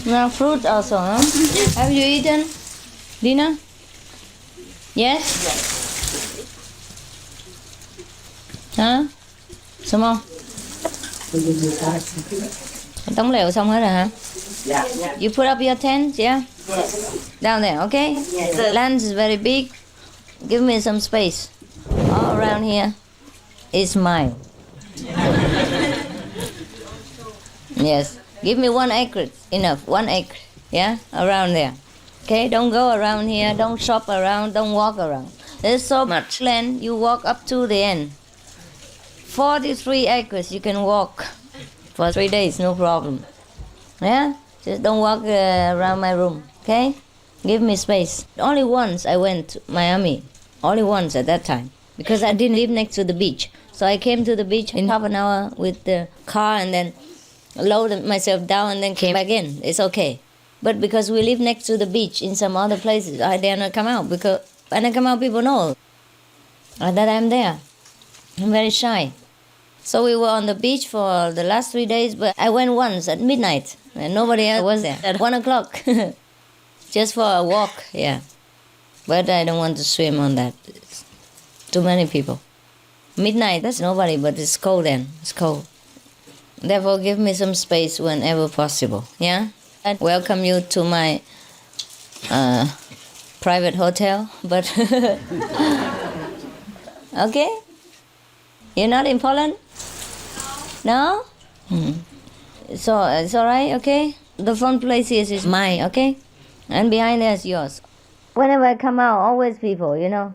Now fruit also, huh? Have you eaten dinner? Yes? Hả? Xong không? Tống lều xong hết rồi hả? You put up your tent, yeah? Down there, okay? The land is very big. Give me some space. All around here is mine. Yes. Give me 1 acre, enough, 1 acre, yeah? Around there. Okay, don't go around here, don't shop around, don't walk around. There's so much land, you walk up to the end. 43 acres you can walk for 3 days, no problem. Yeah? Just don't walk around my room, okay? Give me space. Only once I went to Miami. Only once at that time. Because I didn't live next to the beach. So I came to the beach in half an hour with the car and then loaded myself down and then came back in. It's okay. But because we live next to the beach in some other places, I dare not come out. Because when I come out, people know that I'm there. I'm very shy. So we were on the beach for the last 3 days, but I went once at midnight and nobody else was there. At 1 o'clock. Just for a walk, yeah. But I don't want to swim on that. It's too many people. Midnight, that's nobody, but it's cold then. It's cold. Therefore, give me some space whenever possible, yeah? I welcome you to my private hotel, but... Okay? You're not in Poland? No? So, it's all right, okay? The front place is mine, okay? And behind there is yours. Whenever I come out, always people, you know?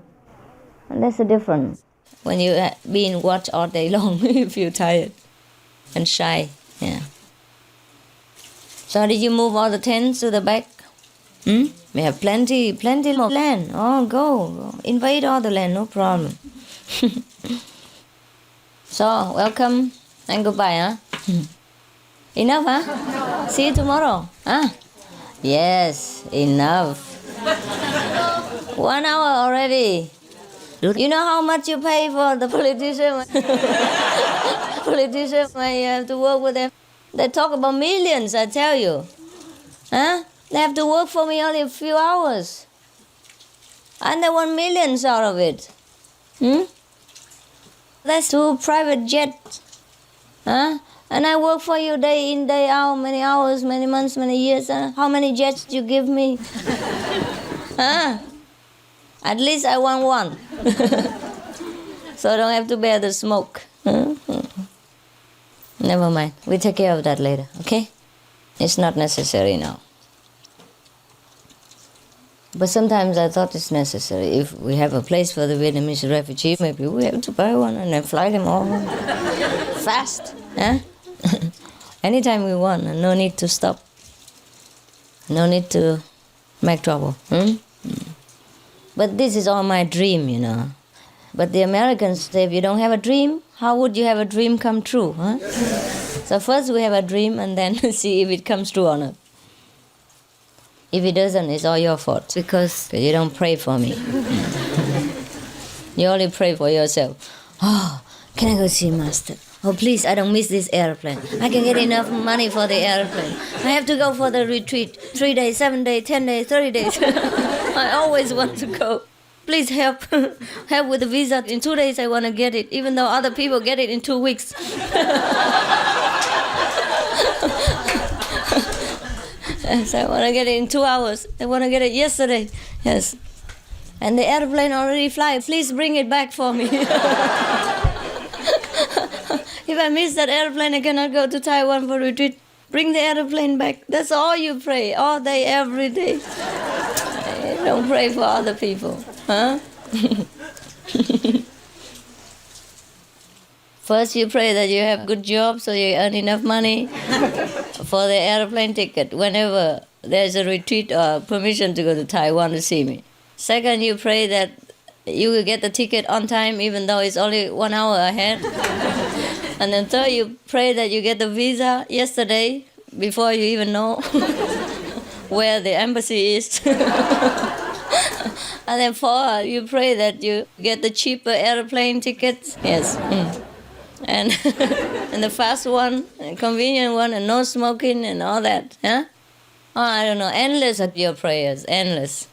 And that's the difference. When you being watched all day long, you feel tired and shy, yeah. So did you move all the tents to the back? We have plenty more land. Oh, go. Invade all the land, no problem. So, welcome and goodbye, huh? Enough, huh? See you tomorrow, huh? Yes, enough. 1 hour already. You know how much you pay for the politician? Politicians, when you have to work with them, they talk about millions, I tell you. Huh? They have to work for me only a few hours. And they want millions out of it. That's 2 private jets. Huh? And I work for you day in, day out, many hours, many months, many years. How many jets do you give me? Huh? At least I want 1. So I don't have to bear the smoke. Never mind. We take care of that later, okay? It's not necessary now. But sometimes I thought it's necessary. If we have a place for the Vietnamese refugees, maybe we have to buy one and then fly them all fast. Huh? Anytime we want, and no need to stop. No need to make trouble. But this is all my dream, you know. But the Americans say, if you don't have a dream, how would you have a dream come true? Huh? So first we have a dream and then see if it comes true or not. If it doesn't, it's all your fault because you don't pray for me. You only pray for yourself. Oh, can I go see Master? Oh, please, I don't miss this airplane. I can get enough money for the airplane. I have to go for the retreat. 3 days, 7 days, 10 days, 30 days. I always want to go. Please help. Help with the visa. In 2 days I want to get it, even though other people get it in 2 weeks. Yes, I want to get it in 2 hours. I want to get it yesterday. Yes. And the airplane already fly. Please bring it back for me. If I miss that airplane, I cannot go to Taiwan for retreat. Bring the airplane back. That's all you pray, all day, every day. Don't pray for other people, huh? First you pray that you have good job so you earn enough money for the airplane ticket whenever there's a retreat or permission to go to Taiwan to see me. Second, you pray that you will get the ticket on time even though it's only 1 hour ahead. And then third, you pray that you get the visa yesterday before you even know where the embassy is. And then fourth, you pray that you get the cheaper airplane tickets. Yes. And and the fast one, and convenient one, and no smoking and all that. Huh? Oh, I don't know. Endless are your prayers. Endless.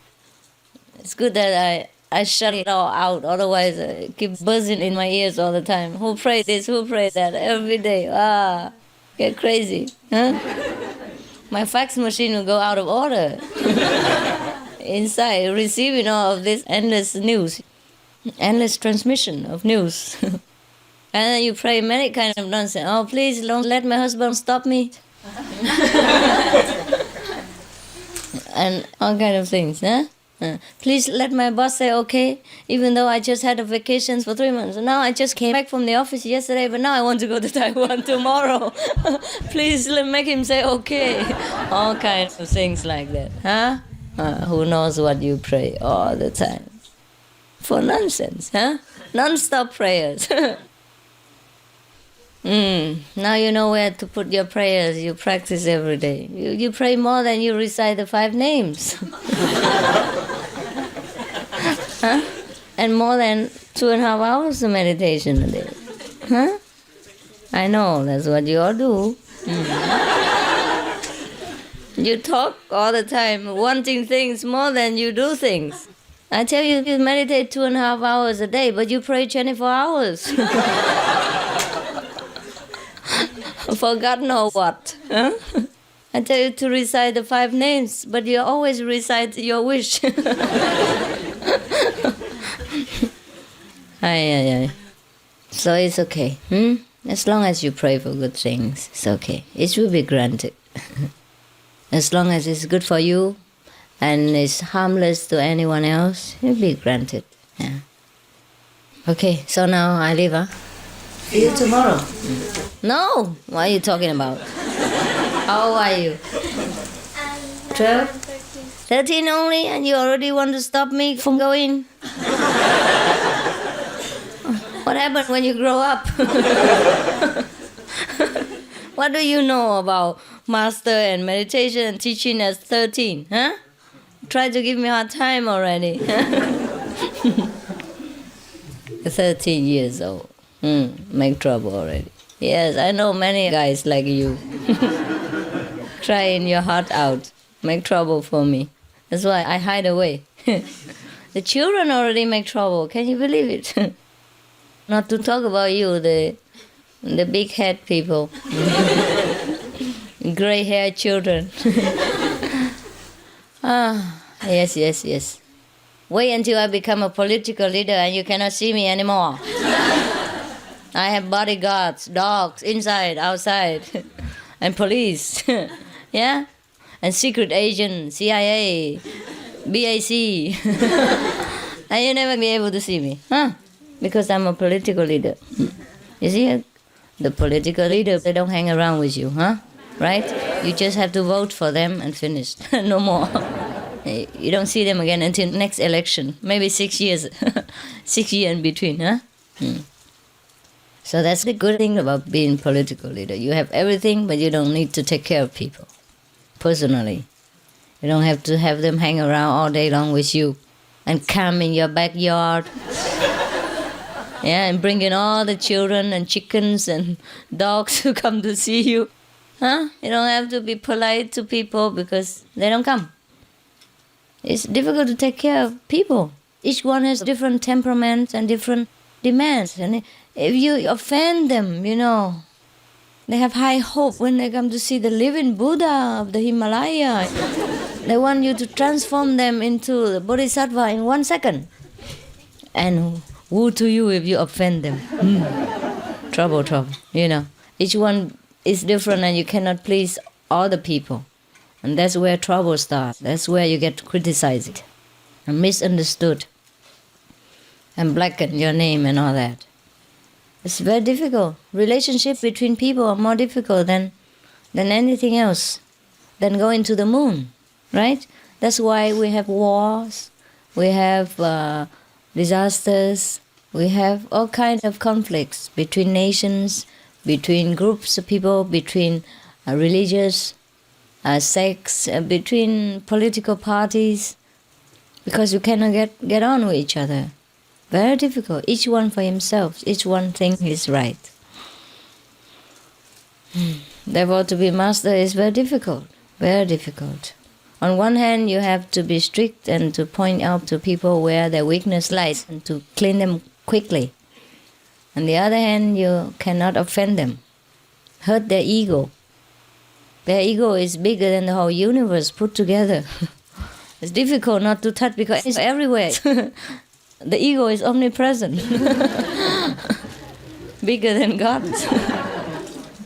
It's good that I shut it all out. Otherwise, it keep buzzing in my ears all the time. Who prayed this? Who prayed that? Every day. Get crazy. Huh? My fax machine will go out of order. Inside, receiving all of this endless news. Endless transmission of news. And then you pray many kinds of nonsense. Oh, please don't let my husband stop me. And all kind of things, huh? Please let my boss say okay, even though I just had a vacation for 3 months. Now I just came back from the office yesterday, but now I want to go to Taiwan tomorrow. Please make him say okay. All kinds of things like that, huh? Who knows what you pray all the time? For nonsense, huh? Non-stop prayers. Now you know where to put your prayers. You practice every day. You pray more than you recite the 5 names. Huh? And more than 2.5 hours of meditation a day. Huh? I know, that's what you all do. You talk all the time, wanting things more than you do things. I tell you, you meditate 2.5 hours a day, but you pray 24 hours. For God knows what. Huh? I tell you to recite the 5 names, but you always recite your wish. So it's okay. As long as you pray for good things, it's okay. It will be granted. As long as it's good for you and it's harmless to anyone else, it will be granted. Yeah. Okay, so now I leave, huh? See you tomorrow. No, what are you talking about? How old are you? 12? 13 only, and you already want to stop me from going? What happened when you grow up? What do you know about master and meditation and teaching at 13? Huh? Try to give me a hard time already. 13 years old. Make trouble already. Yes, I know many guys like you. Crying your heart out. Make trouble for me. That's why I hide away. The children already make trouble. Can you believe it? Not to talk about you, the big head people. Gray-haired children. Yes. Wait until I become a political leader and you cannot see me anymore. I have bodyguards, dogs, inside, outside, and police. Yeah? And secret agent, CIA, BAC. And you'll never be able to see me, huh? Because I'm a political leader. You see, the political leaders, they don't hang around with you, huh? Right? You just have to vote for them and finish. No more. You don't see them again until next election. Maybe 6 years. 6 years in between, huh? So that's the good thing about being political leader. You have everything, but you don't need to take care of people. Personally. You don't have to have them hang around all day long with you and come in your backyard. Yeah, and bring in all the children and chickens and dogs who come to see you. Huh? You don't have to be polite to people because they don't come. It's difficult to take care of people. Each one has different temperaments and different demands. And if you offend them, they have high hope when they come to see the living Buddha of the Himalaya. They want you to transform them into the Bodhisattva in 1 second. And woe to you if you offend them. Trouble. Each one is different and you cannot please all the people. And that's where trouble starts. That's where you get criticized and misunderstood and blacken your name and all that. It's very difficult. Relationships between people are more difficult than anything else, than going to the moon, right? That's why we have wars, we have disasters, we have all kinds of conflicts between nations, between groups of people, between religious sects, between political parties, because you cannot get on with each other. Very difficult. Each one for himself. Each one thinks he's right. Therefore, to be master is very difficult. Very difficult. On one hand, you have to be strict and to point out to people where their weakness lies and to clean them quickly. On the other hand, you cannot offend them, hurt their ego. Their ego is bigger than the whole universe put together. It's difficult not to touch because it's everywhere. The ego is omnipresent. Bigger than God.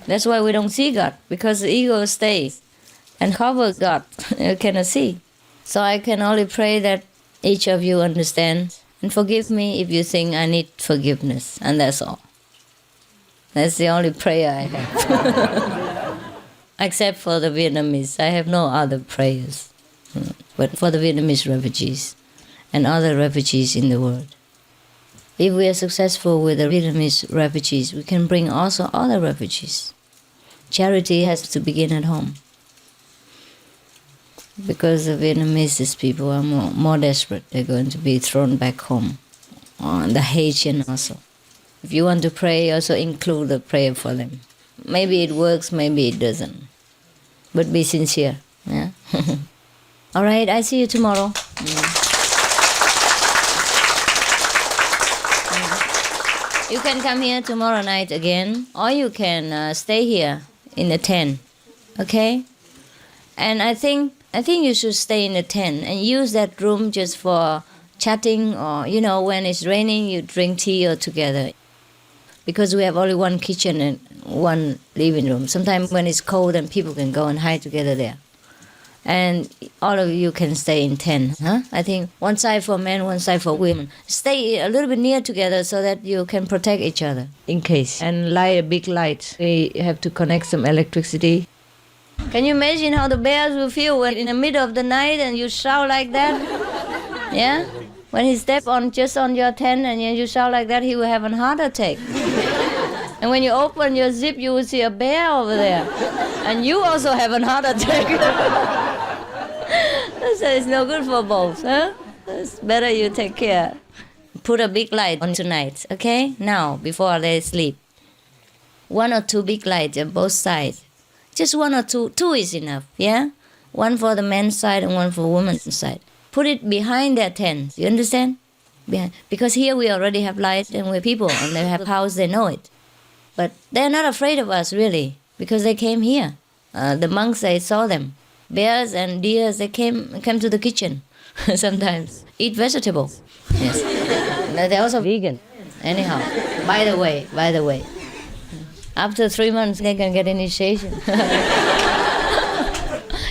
That's why we don't see God, because the ego stays and covers God. You cannot see. So I can only pray that each of you understands and forgive me if you think I need forgiveness, and that's all. That's the only prayer I have. Except for the Vietnamese. I have no other prayers. But for the Vietnamese refugees and other refugees in the world. If we are successful with the Vietnamese refugees, we can bring also other refugees. Charity has to begin at home. Because the Vietnamese people are more desperate, they're going to be thrown back home. The Haitian also. If you want to pray, also include the prayer for them. Maybe it works, maybe it doesn't. But be sincere. Yeah? All right, I see you tomorrow. You can come here tomorrow night again, or you can stay here in the tent. Okay? And I think you should stay in the tent and use that room just for chatting, or when it's raining you drink tea or together. Because we have only one kitchen and one living room. Sometimes when it's cold, then people can go and hide together there. And all of you can stay in tent. I think one side for men, one side for women. Stay a little bit near together so that you can protect each other in case. And light a big light. We have to connect some electricity. Can you imagine how the bears will feel when in the middle of the night and you shout like that? Yeah? When he steps just on your tent and you shout like that, he will have a heart attack. And when you open your zip, you will see a bear over there. And you also have a heart attack. So it's no good for both, huh? It's better you take care. Put a big light on tonight, okay? Now, before they sleep. 1 or 2 big lights on both sides. Just 1 or 2. 2 is enough, yeah? 1 for the men's side and 1 for the women's side. Put it behind their tent, you understand? Behind. Because here we already have light and we're people and they have a house, they know it. But they're not afraid of us, really, because they came here. The monks, they saw them. Bears and deers, they came to the kitchen sometimes. Eat vegetables. Yes. They're also vegan. Anyhow, by the way, after 3 months, they can get initiation.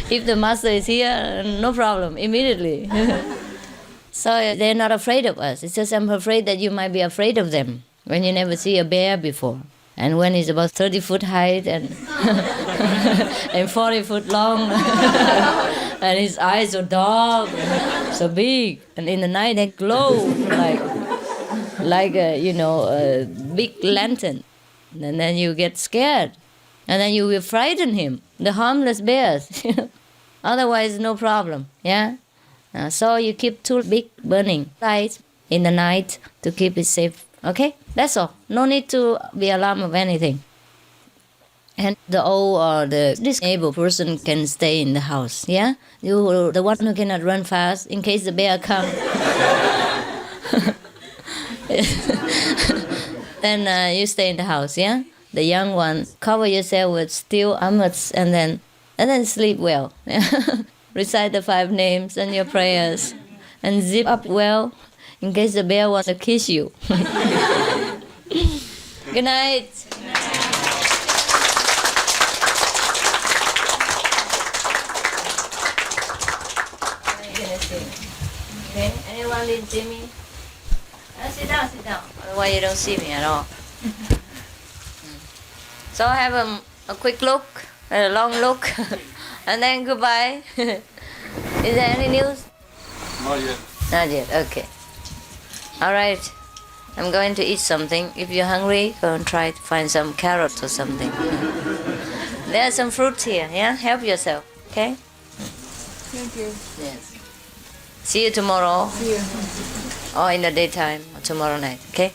If the master is here, no problem, immediately. So they're not afraid of us. It's just I'm afraid that you might be afraid of them when you never see a bear before. And when he's about 30 foot height and, and 40 foot long, and his eyes are dark, so big, and in the night they glow like a big lantern. And then you get scared, and then you will frighten him, the harmless bears. Otherwise, no problem, yeah? So you keep 2 big burning lights in the night to keep it safe, okay? That's all. No need to be alarmed of anything. And the old or the disabled person can stay in the house, yeah? You, the one who cannot run fast, in case the bear comes. Then you stay in the house, yeah? The young one, cover yourself with steel amulets and then sleep well. Recite the 5 names and your prayers and zip up well in case the bear wants to kiss you. Good night. Okay, anyone didn't see me? Sit down. Otherwise you don't see me at all. So I have a quick look, a long look, and then goodbye. Is there any news? Not yet. Not yet, okay. All right, I'm going to eat something. If you're hungry, go and try to find some carrots or something. There are some fruits here, yeah? Help yourself, okay? Thank you. Yes. See you tomorrow. See you. Or in the daytime, or tomorrow night, okay?